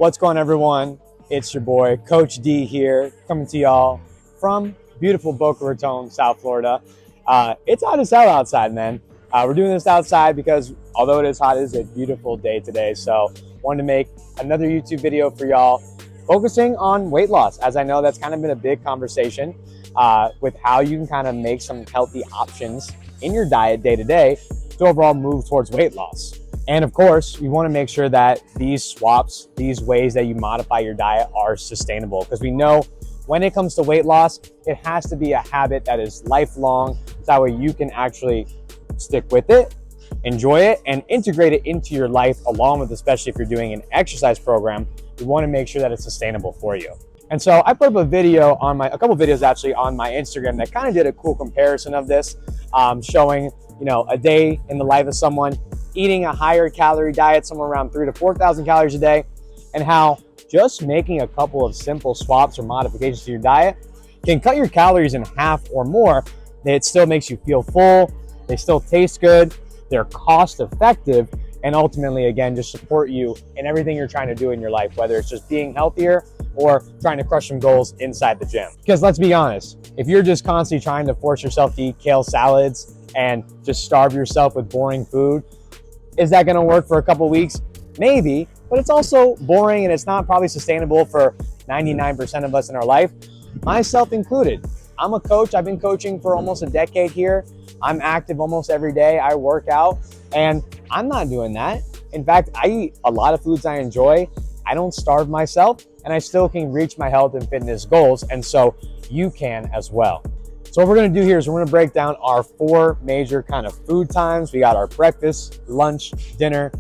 What's going on, everyone? It's your boy, Coach D here, coming to y'all from beautiful Boca Raton, South Florida. It's hot as hell outside, man. We're doing this outside because although it is hot, it is a beautiful day today. So wanted to make another YouTube video for y'all focusing on weight loss, as I know that's kind of been a big conversation with how you can kind of make some healthy options in your diet day to day to overall move towards weight loss. And of course, you want to make sure that these swaps, these ways that you modify your diet are sustainable, because we know when it comes to weight loss, it has to be a habit that is lifelong. So that way you can actually stick with it, enjoy it, and integrate it into your life, along with, especially if you're doing an exercise program, you want to make sure that it's sustainable for you. And so I put up a video on a couple videos actually on my Instagram that kind of did a cool comparison of this, showing, a day in the life of someone eating a higher calorie diet, somewhere around 3,000 to 4,000 calories a day, and how just making a couple of simple swaps or modifications to your diet can cut your calories in half or more. It still makes you feel full, they still taste good, they're cost effective, and ultimately, again, just support you in everything you're trying to do in your life, whether it's just being healthier or trying to crush some goals inside the gym. Because let's be honest, if you're just constantly trying to force yourself to eat kale salads and just starve yourself with boring food, is that going to work for a couple weeks? Maybe, but it's also boring and it's not probably sustainable for 99% of us in our life, myself included. I'm a coach. I've been coaching for almost a decade here. I'm active almost every day. I work out, and I'm not doing that. In fact, I eat a lot of foods I enjoy. I don't starve myself, and I still can reach my health and fitness goals, and so you can as well. So what we're going to do here is we're going to break down our 4 major kind of food times. We got our breakfast, lunch, dinner,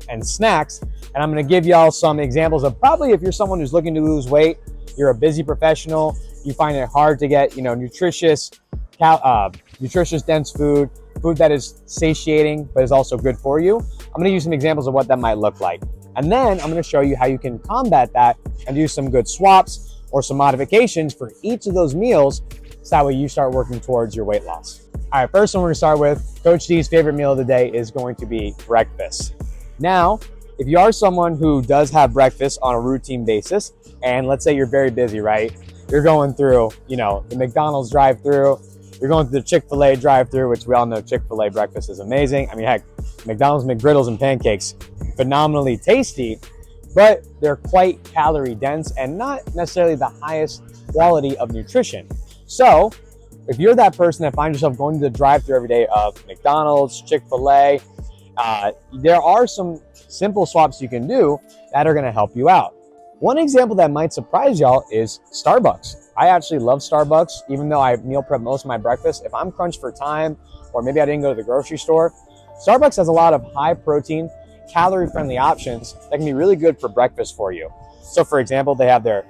and snacks. And I'm going to give y'all some examples of, probably if you're someone who's looking to lose weight, you're a busy professional, you find it hard to get, nutritious, dense food that is satiating, but is also good for you. I'm going to use some examples of what that might look like. And then I'm going to show you how you can combat that and do some good swaps or some modifications for each of those meals, so that way you start working towards your weight loss. All right, first one we're gonna start with, Coach D's favorite meal of the day is going to be breakfast. Now, if you are someone who does have breakfast on a routine basis, and let's say you're very busy, right? You're going through, the McDonald's drive-through, you're going through the Chick-fil-A drive-through, which we all know Chick-fil-A breakfast is amazing. I mean, heck, McDonald's McGriddles and pancakes, phenomenally tasty, but they're quite calorie dense and not necessarily the highest quality of nutrition. So if you're that person that finds yourself going to the drive-thru every day of McDonald's, Chick-fil-A, there are some simple swaps you can do that are going to help you out. One example that might surprise y'all is Starbucks. I actually love Starbucks, even though I meal prep most of my breakfast. If I'm crunched for time, or maybe I didn't go to the grocery store, Starbucks has a lot of high protein, calorie friendly options that can be really good for breakfast for you. So for example, they have their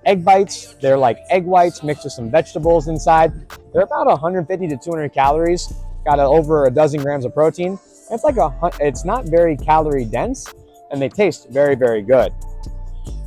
egg bites. They're like egg whites mixed with some vegetables inside. They're about 150 to 200 calories, got over a dozen grams of protein. It's not very calorie dense, and they taste very, very good.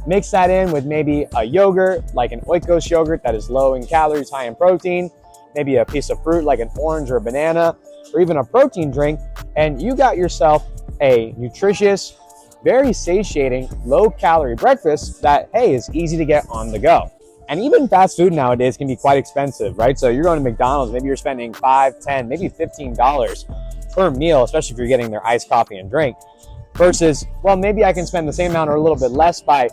Mix that in with maybe a yogurt, like an Oikos yogurt that is low in calories, high in protein, maybe a piece of fruit like an orange or a banana, or even a protein drink, and you got yourself a nutritious, very satiating, low-calorie breakfast that, hey, is easy to get on the go. And even fast food nowadays can be quite expensive, right? So you're going to McDonald's, maybe you're spending $5, $10, maybe $15 per meal, especially if you're getting their iced coffee and drink, versus, well, maybe I can spend the same amount or a little bit less by,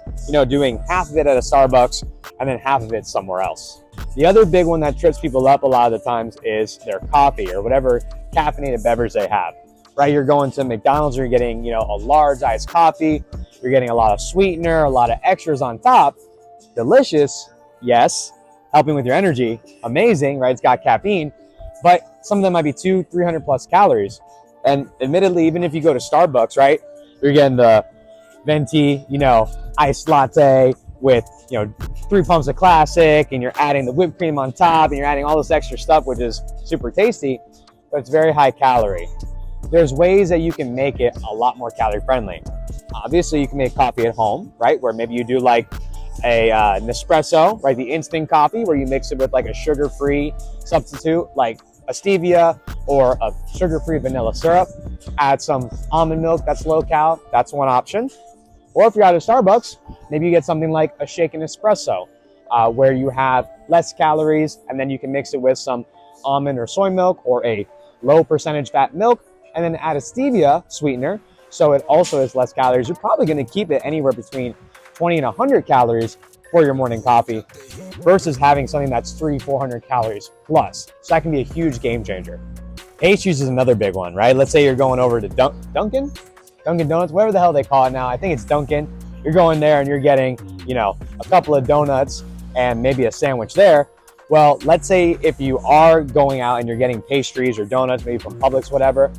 doing half of it at a Starbucks and then half of it somewhere else. The other big one that trips people up a lot of the times is their coffee or whatever caffeinated beverage they have. Right, you're going to McDonald's, you're getting, a large iced coffee, you're getting a lot of sweetener, a lot of extras on top. Delicious, yes, helping with your energy, amazing, right? It's got caffeine, but some of them might be 200-300 plus calories. And admittedly, even if you go to Starbucks, right, you're getting the venti, iced latte with, 3 pumps of classic, and you're adding the whipped cream on top, and you're adding all this extra stuff, which is super tasty, but it's very high calorie. There's ways that you can make it a lot more calorie friendly. Obviously, you can make coffee at home, right? Where maybe you do like a Nespresso, right? The instant coffee where you mix it with like a sugar-free substitute, like a stevia or a sugar-free vanilla syrup. Add some almond milk that's low cal. That's one option. Or if you're out of Starbucks, maybe you get something like a shaken espresso, where you have less calories, and then you can mix it with some almond or soy milk or a low percentage fat milk, and then add a stevia sweetener, so it also has less calories. You're probably going to keep it anywhere between 20 and 100 calories for your morning coffee versus having something that's 300-400 calories plus. So that can be a huge game changer. Pastries is another big one, right? Let's say you're going over to Dunkin' Donuts, whatever the hell they call it now. I think it's Dunkin'. You're going there and you're getting, a couple of donuts and maybe a sandwich there. Well, let's say if you are going out and you're getting pastries or donuts, maybe from Publix, whatever,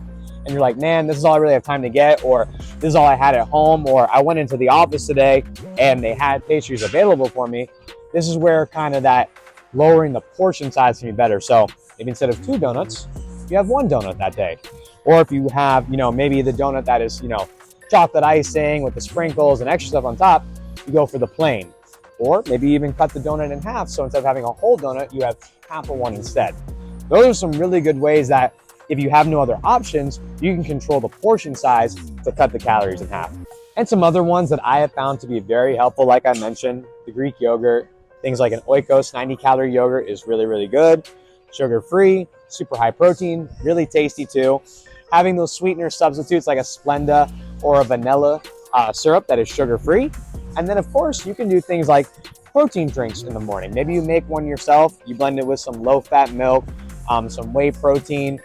and you're like, man, this is all I really have time to get, or this is all I had at home, or I went into the office today and they had pastries available for me. This is where kind of that lowering the portion size can be better. So if instead of 2 donuts, you have 1 donut that day. Or if you have, maybe the donut that is, chocolate icing with the sprinkles and extra stuff on top, you go for the plain. Or maybe even cut the donut in half. So instead of having a whole donut, you have half of one instead. Those are some really good ways that if you have no other options, you can control the portion size to cut the calories in half. And some other ones that I have found to be very helpful, like I mentioned, the Greek yogurt, things like an Oikos 90-calorie yogurt is really, really good. Sugar-free, super high protein, really tasty too. Having those sweetener substitutes like a Splenda or a vanilla syrup that is sugar-free. And then of course, you can do things like protein drinks in the morning. Maybe you make one yourself, you blend it with some low-fat milk, some whey protein.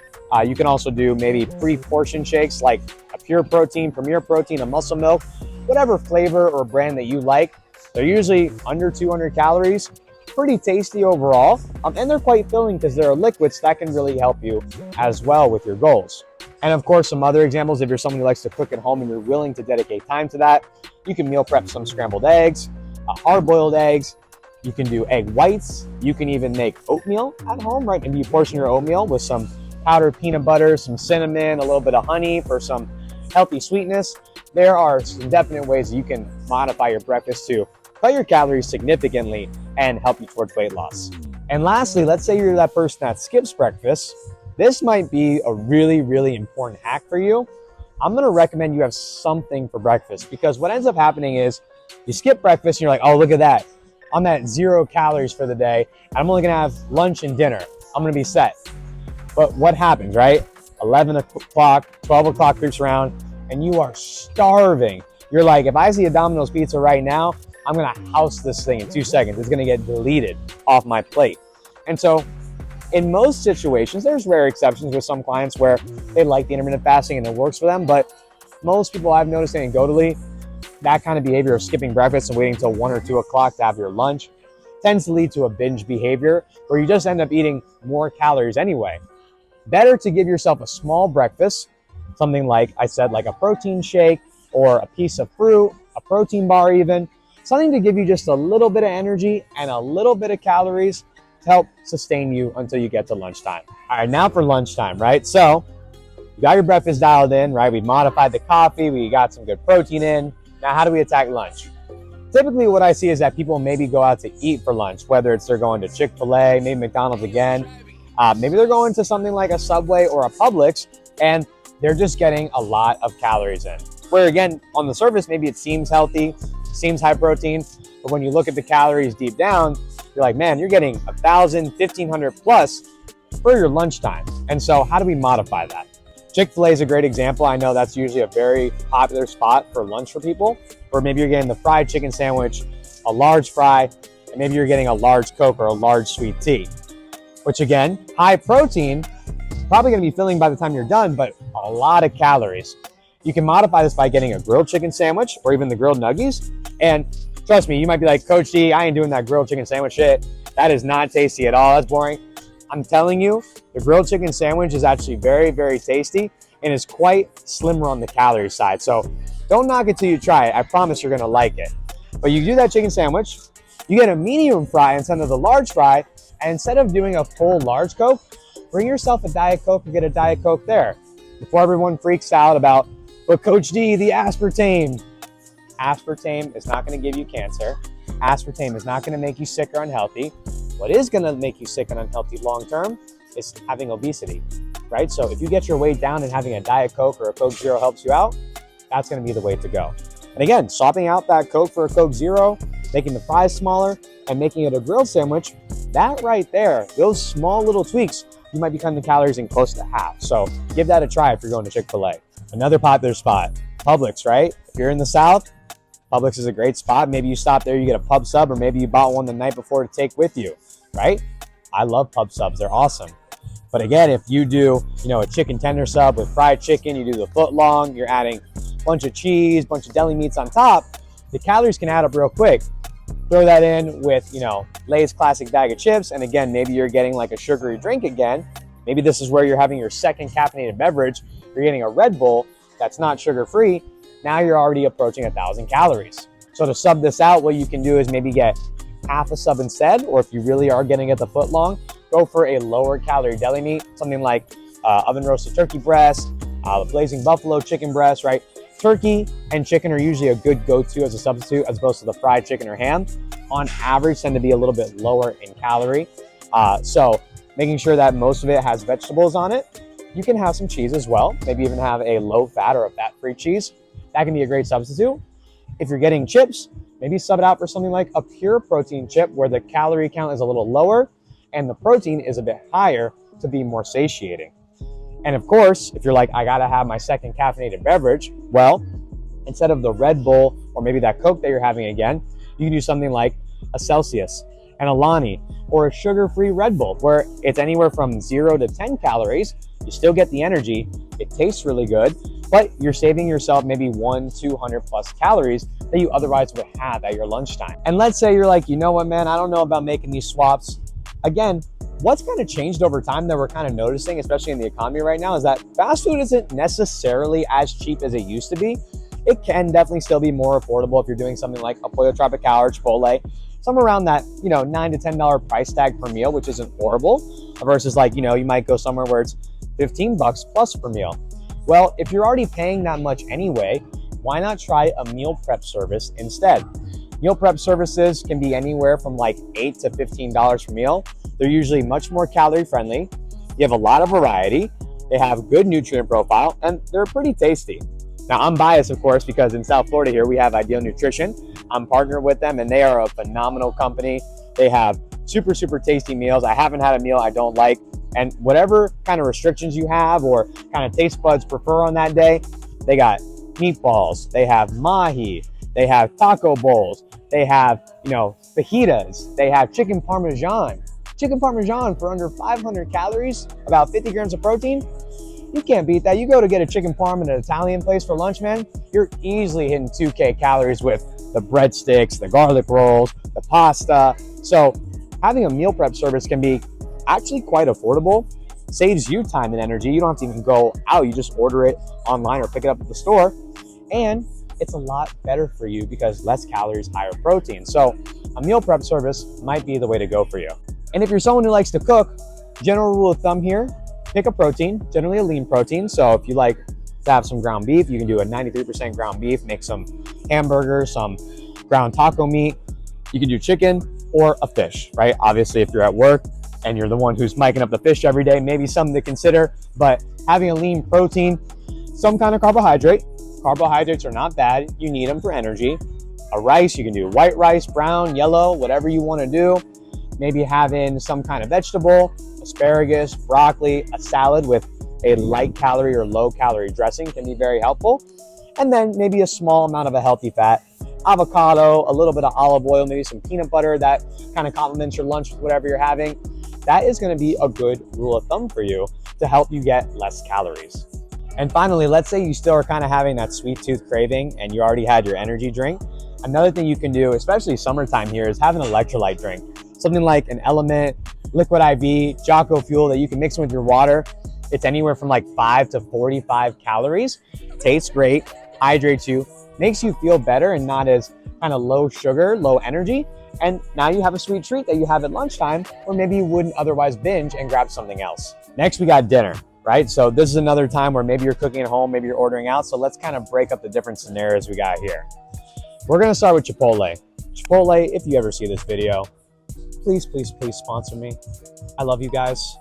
You can also do maybe pre-portion shakes like a Pure Protein, Premier Protein, a Muscle Milk, whatever flavor or brand that you like. They're usually under 200 calories, pretty tasty overall, and they're quite filling because they're liquids that can really help you as well with your goals. And of course, some other examples, if you're someone who likes to cook at home and you're willing to dedicate time to that, you can meal prep some scrambled eggs, hard-boiled eggs. You can do egg whites. You can even make oatmeal at home, right? Maybe you portion your oatmeal with some powdered peanut butter, some cinnamon, a little bit of honey for some healthy sweetness. There are some definite ways that you can modify your breakfast to cut your calories significantly and help you towards weight loss. And lastly, let's say you're that person that skips breakfast. This might be a really, really important hack for you. I'm going to recommend you have something for breakfast, because what ends up happening is you skip breakfast and you're like, oh, look at that. I'm at 0 calories for the day. And I'm only going to have lunch and dinner. I'm going to be set. But what happens, right? 11 o'clock, 12 o'clock creeps around and you are starving. You're like, if I see a Domino's pizza right now, I'm going to house this thing in 2 seconds. It's going to get deleted off my plate. And so in most situations, there's rare exceptions with some clients where they like the intermittent fasting and it works for them. But most people I've noticed anecdotally, that kind of behavior of skipping breakfast and waiting until 1 or 2 o'clock to have your lunch tends to lead to a binge behavior where you just end up eating more calories anyway. Better to give yourself a small breakfast, something like I said, like a protein shake or a piece of fruit, a protein bar even, something to give you just a little bit of energy and a little bit of calories to help sustain you until you get to lunchtime. All right, now for lunchtime, right? So you got your breakfast dialed in, right? We modified the coffee, we got some good protein in. Now, how do we attack lunch? Typically what I see is that people maybe go out to eat for lunch, whether it's they're going to Chick-fil-A, maybe McDonald's again. Maybe they're going to something like a Subway or a Publix, and they're just getting a lot of calories in. Where again, on the surface, maybe it seems healthy, seems high protein, but when you look at the calories deep down, you're like, man, you're getting 1,000, 1,500 plus for your lunchtime. And so how do we modify that? Chick-fil-A is a great example. I know that's usually a very popular spot for lunch for people, or maybe you're getting the fried chicken sandwich, a large fry, and maybe you're getting a large Coke or a large sweet tea, which again, high protein, probably gonna be filling by the time you're done, but a lot of calories. You can modify this by getting a grilled chicken sandwich or even the grilled nuggies. And trust me, you might be like, Coach D, I ain't doing that grilled chicken sandwich shit. That is not tasty at all, that's boring. I'm telling you, the grilled chicken sandwich is actually very, very tasty and is quite slimmer on the calorie side. So don't knock it till you try it. I promise you're gonna like it. But you do that chicken sandwich, you get a medium fry instead of the large fry, and instead of doing a full large Coke, bring yourself a Diet Coke and get a Diet Coke there. Before everyone freaks out about, but Coach D, the aspartame. Aspartame is not gonna give you cancer. Aspartame is not gonna make you sick or unhealthy. What is gonna make you sick and unhealthy long-term is having obesity, right? So if you get your weight down and having a Diet Coke or a Coke Zero helps you out, that's gonna be the way to go. And again, swapping out that Coke for a Coke Zero, making the fries smaller, and making it a grilled sandwich, that right there, those small little tweaks, you might be cutting the calories in close to half. So give that a try if you're going to Chick-fil-A. Another popular spot, Publix, right? If you're in the South, Publix is a great spot. Maybe you stop there, you get a pub sub, or maybe you bought one the night before to take with you, right? I love pub subs, they're awesome. But again, if you do, a chicken tender sub with fried chicken, you do the foot long, you're adding a bunch of cheese, bunch of deli meats on top, the calories can add up real quick. Throw that in with, Lay's classic bag of chips. And again, maybe you're getting like a sugary drink again. Maybe this is where you're having your second caffeinated beverage. You're getting a Red Bull that's not sugar-free. Now you're already approaching 1,000 calories. So to sub this out, what you can do is maybe get half a sub instead, or if you really are getting at the foot long, go for a lower calorie deli meat, something like oven roasted turkey breast, blazing buffalo chicken breast, right? Turkey and chicken are usually a good go-to as a substitute as opposed to the fried chicken or ham. On average, tend to be a little bit lower in calorie. So making sure that most of it has vegetables on it. You can have some cheese as well. Maybe even have a low fat or a fat-free cheese. That can be a great substitute. If you're getting chips, maybe sub it out for something like a pure protein chip where the calorie count is a little lower and the protein is a bit higher to be more satiating. And of course, if you're like, I gotta have my second caffeinated beverage, well, instead of the Red Bull or maybe that Coke that you're having again, you can do something like a Celsius, an Alani, or a sugar-free Red Bull, where it's anywhere from 0 to 10 calories. You still get the energy, it tastes really good, but you're saving yourself maybe 200 plus calories that you otherwise would have at your lunchtime. And let's say you're like, you know what, man, I don't know about making these swaps. Again, what's kind of changed over time that we're kind of noticing, especially in the economy right now, is that fast food isn't necessarily as cheap as it used to be. It can definitely still be more affordable if you're doing something like a Pollo Tropical or Chipotle, somewhere around that, $9 to $10 price tag per meal, which isn't horrible, versus like, you might go somewhere where it's $15 plus per meal. Well, if you're already paying that much anyway, why not try a meal prep service instead? Meal prep services can be anywhere from like $8 to $15 per meal. They're usually much more calorie friendly. You have a lot of variety. They have good nutrient profile and they're pretty tasty. Now I'm biased, of course, because in South Florida here, we have Ideal Nutrition. I'm partnered with them and they are a phenomenal company. They have super, super tasty meals. I haven't had a meal I don't like. And whatever kind of restrictions you have or kind of taste buds prefer on that day, they got meatballs, they have mahi, they have taco bowls, they have, fajitas, they have chicken parmesan. Chicken parmesan for under 500 calories, about 50 grams of protein. You can't beat that. You go to get a chicken parm at an Italian place for lunch, man, you're easily hitting 2K calories with the breadsticks, the garlic rolls, the pasta. So having a meal prep service can be actually quite affordable, saves you time and energy. You don't have to even go out. You just order it online or pick it up at the store. And it's a lot better for you because less calories, higher protein. So a meal prep service might be the way to go for you. And if you're someone who likes to cook, general rule of thumb here, pick a protein, generally a lean protein. So if you like to have some ground beef, you can do a 93% ground beef, make some hamburgers, some ground taco meat. You can do chicken or a fish, right? Obviously, if you're at work and you're the one who's miking up the fish every day, maybe something to consider, but having a lean protein, some kind of carbohydrate. Carbohydrates are not bad. You need them for energy. A rice, you can do white rice, brown, yellow, whatever you want to do. Maybe having some kind of vegetable, asparagus, broccoli, a salad with a light calorie or low calorie dressing can be very helpful. And then maybe a small amount of a healthy fat, avocado, a little bit of olive oil, maybe some peanut butter that kind of complements your lunch with whatever you're having. That is going to be a good rule of thumb for you to help you get less calories. And finally, let's say you still are kind of having that sweet tooth craving and you already had your energy drink. Another thing you can do, especially summertime here, is have an electrolyte drink. Something like an Element, Liquid IV, Jocko Fuel that you can mix in with your water. It's anywhere from like 5 to 45 calories. Tastes great, hydrates you, makes you feel better and not as kind of low sugar, low energy. And now you have a sweet treat that you have at lunchtime, or maybe you wouldn't otherwise binge and grab something else. Next, we got dinner, right? So this is another time where maybe you're cooking at home, maybe you're ordering out. So let's kind of break up the different scenarios we got here. We're gonna start with Chipotle. Chipotle, if you ever see this video, please, please, please sponsor me. I love you guys.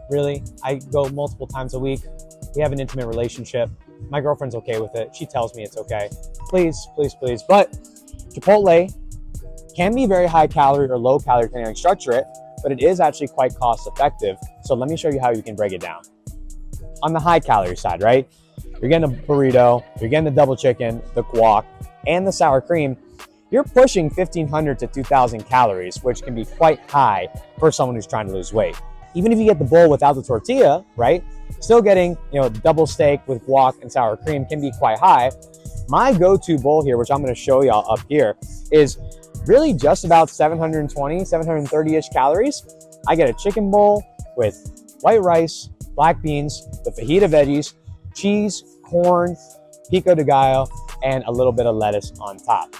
Really, I go multiple times a week. We have an intimate relationship. My girlfriend's okay with it. She tells me it's okay. Please, please, please. But Chipotle can be very high calorie or low calorie depending on how you structure it, but it is actually quite cost effective. So let me show you how you can break it down. On the high calorie side, right? You're getting a burrito, you're getting the double chicken, the guac, and the sour cream. You're pushing 1,500 to 2,000 calories, which can be quite high for someone who's trying to lose weight. Even if you get the bowl without the tortilla, right? Still getting, double steak with guac and sour cream can be quite high. My go-to bowl here, which I'm gonna show y'all up here, is really just about 720, 730-ish calories. I get a chicken bowl with white rice, black beans, the fajita veggies, cheese, corn, pico de gallo, and a little bit of lettuce on top.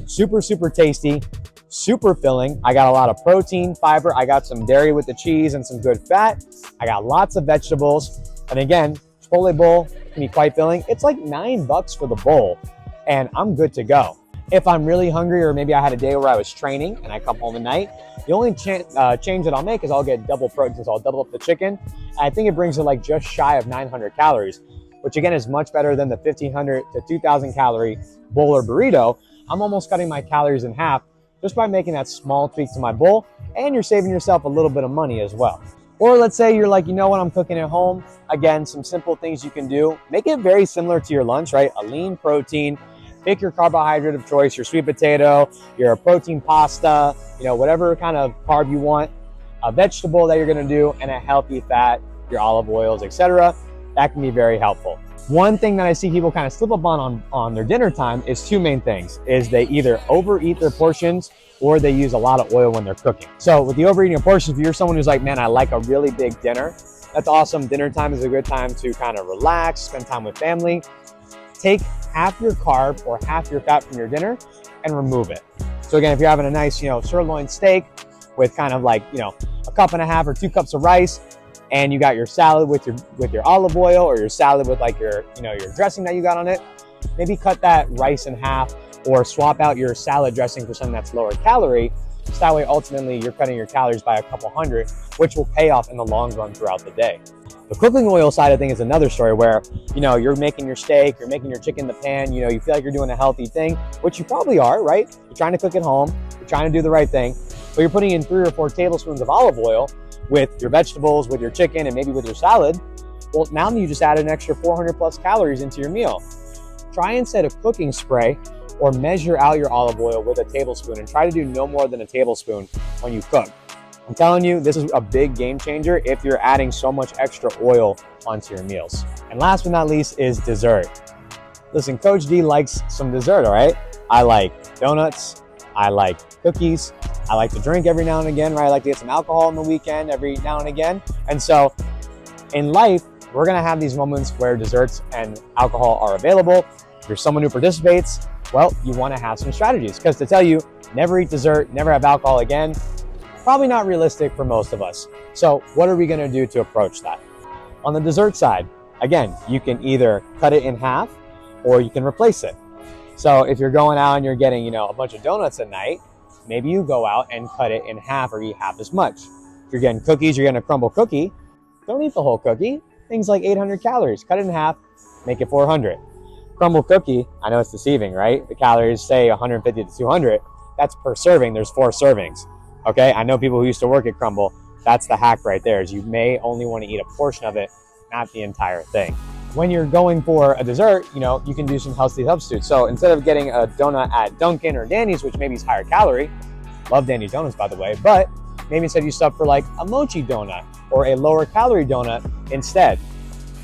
Super, super tasty, super filling. I got a lot of protein, fiber. I got some dairy with the cheese and some good fat. I got lots of vegetables. And again, Chipotle bowl can be quite filling. It's like $9 for the bowl, and I'm good to go. If I'm really hungry, or maybe I had a day where I was training and I come home at night, the only change that I'll make is I'll get double protein. So I'll double up the chicken. And I think it brings it like just shy of 900 calories, which again is much better than the 1,500 to 2,000 calorie bowl or burrito. I'm almost cutting my calories in half just by making that small tweak to my bowl, and you're saving yourself a little bit of money as well. Or let's say you're like, you know what, I'm cooking at home. Again, some simple things you can do. Make it very similar to your lunch, right? A lean protein. Pick your carbohydrate of choice, your sweet potato, your protein pasta, whatever kind of carb you want, a vegetable that you're gonna do, and a healthy fat, your olive oils, etc. That can be very helpful. One thing that I see people kind of slip up on their dinner time is two main things, is they either overeat their portions or they use a lot of oil when they're cooking. So with the overeating of portions, if you're someone who's like, man, I like a really big dinner, that's awesome. Dinner time is a good time to kind of relax, spend time with family. Take half your carb or half your fat from your dinner and remove it. So again, if you're having a nice, sirloin steak with kind of like, a cup and a half or 2 cups of rice, and you got your salad with your olive oil, or your salad with like your dressing that you got on it, maybe cut that rice in half, or swap out your salad dressing for something that's lower calorie. So that way, ultimately, you're cutting your calories by a couple hundred, which will pay off in the long run throughout the day. The cooking oil side of things is another story where, you're making your steak, you're making your chicken in the pan, you feel like you're doing a healthy thing, which you probably are, right? You're trying to cook at home, you're trying to do the right thing, but you're putting in 3 or 4 tablespoons of olive oil with your vegetables, with your chicken, and maybe with your salad. Well, now you just add an extra 400 plus calories into your meal. Try instead of cooking spray or measure out your olive oil with a tablespoon, and try to do no more than a tablespoon when you cook. I'm telling you, this is a big game changer if you're adding so much extra oil onto your meals. And last but not least is dessert. Listen, Coach D likes some dessert, all right? I like donuts, I like cookies, I like to drink every now and again, right? I like to get some alcohol on the weekend every now and again. And so in life, we're gonna have these moments where desserts and alcohol are available. If you're someone who participates, well, you wanna have some strategies, because to tell you, never eat dessert, never have alcohol again, probably not realistic for most of us. So what are we gonna do to approach that? On the dessert side, again, you can either cut it in half or you can replace it. So if you're going out and you're getting, a bunch of donuts at night, maybe you go out and cut it in half or eat half as much. If you're getting cookies, you're getting a crumble cookie, don't eat the whole cookie. Things like 800 calories, cut it in half, make it 400. Crumble cookie, I know it's deceiving, right? The calories say 150 to 200, that's per serving, there's 4 servings. Okay, I know people who used to work at Crumble. That's the hack right there, is you may only want to eat a portion of it, not the entire thing. When you're going for a dessert, you can do some healthy substitutes. So instead of getting a donut at Dunkin' or Danny's, which maybe is higher calorie, love Danny's donuts by the way, but maybe instead you sub for like a mochi donut or a lower calorie donut instead.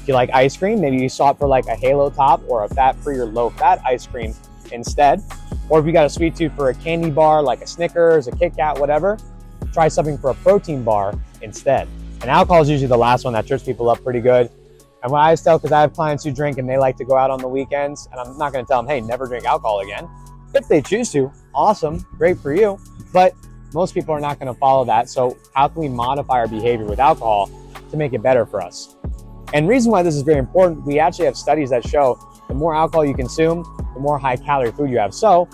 If you like ice cream, maybe you swap for like a Halo Top or a fat-free or low-fat ice cream instead. Or if you got a sweet tooth for a candy bar, like a Snickers, a Kit Kat, whatever, try something for a protein bar instead. And alcohol is usually the last one that trips people up pretty good. And what I always tell, because I have clients who drink and they like to go out on the weekends, and I'm not gonna tell them, hey, never drink alcohol again. If they choose to, awesome, great for you. But most people are not gonna follow that. So how can we modify our behavior with alcohol to make it better for us? And the reason why this is very important, we actually have studies that show the more alcohol you consume, the more high calorie food you have. So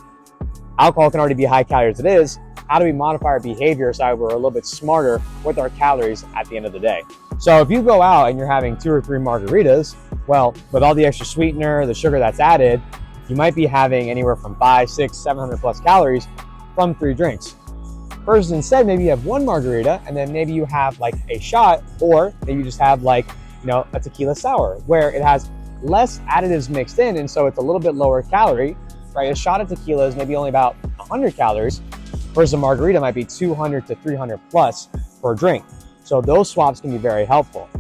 alcohol can already be high calorie as it is. How do we modify our behavior so we're a little bit smarter with our calories at the end of the day? So if you go out and you're having 2 or 3 margaritas, well, with all the extra sweetener, the sugar that's added, you might be having anywhere from 5, 6, 700 plus calories from 3 drinks. Versus instead, maybe you have 1 margarita and then maybe you have like a shot, or maybe you just have like, a tequila sour where it has less additives mixed in, and so it's a little bit lower calorie, right? A shot of tequila is maybe only about 100 calories, versus a margarita might be 200 to 300 plus per drink. So those swaps can be very helpful.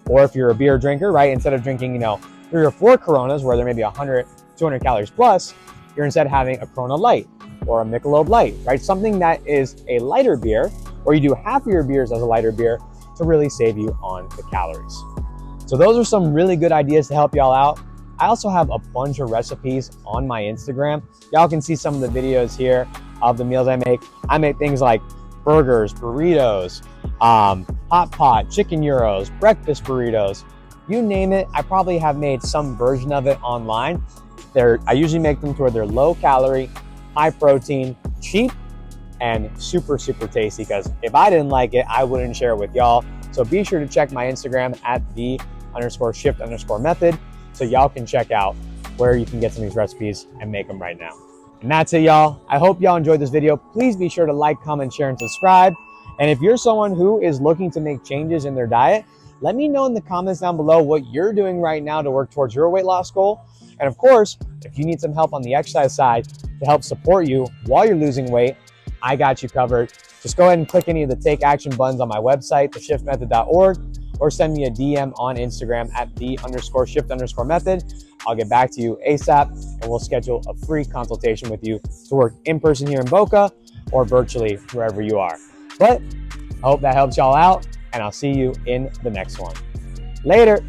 Or if you're a beer drinker, right, instead of drinking, 3 or 4 Coronas where there may be 100, 200 calories plus, you're instead having a Corona Light or a Michelob Light, right? Something that is a lighter beer, or you do half of your beers as a lighter beer to really save you on the calories. So those are some really good ideas to help y'all out. I also have a bunch of recipes on my Instagram. Y'all can see some of the videos here of the meals I make. I make things like burgers, burritos, hot pot, chicken gyros, breakfast burritos, you name it. I probably have made some version of it online. I usually make them to where they're low calorie, high protein, cheap, and super, super tasty, because if I didn't like it, I wouldn't share it with y'all. So be sure to check my Instagram at the_shift_method so y'all can check out where you can get some of these recipes and make them right now. And that's it, y'all. I hope y'all enjoyed this video. Please be sure to like, comment, share, and subscribe. And if you're someone who is looking to make changes in their diet, let me know in the comments down below what you're doing right now to work towards your weight loss goal. And of course, if you need some help on the exercise side to help support you while you're losing weight, I got you covered. Just go ahead and click any of the take action buttons on my website, theshiftmethod.org, or send me a DM on Instagram at the_shift_method. I'll get back to you ASAP, and we'll schedule a free consultation with you to work in person here in Boca or virtually wherever you are. But I hope that helps y'all out, and I'll see you in the next one. Later.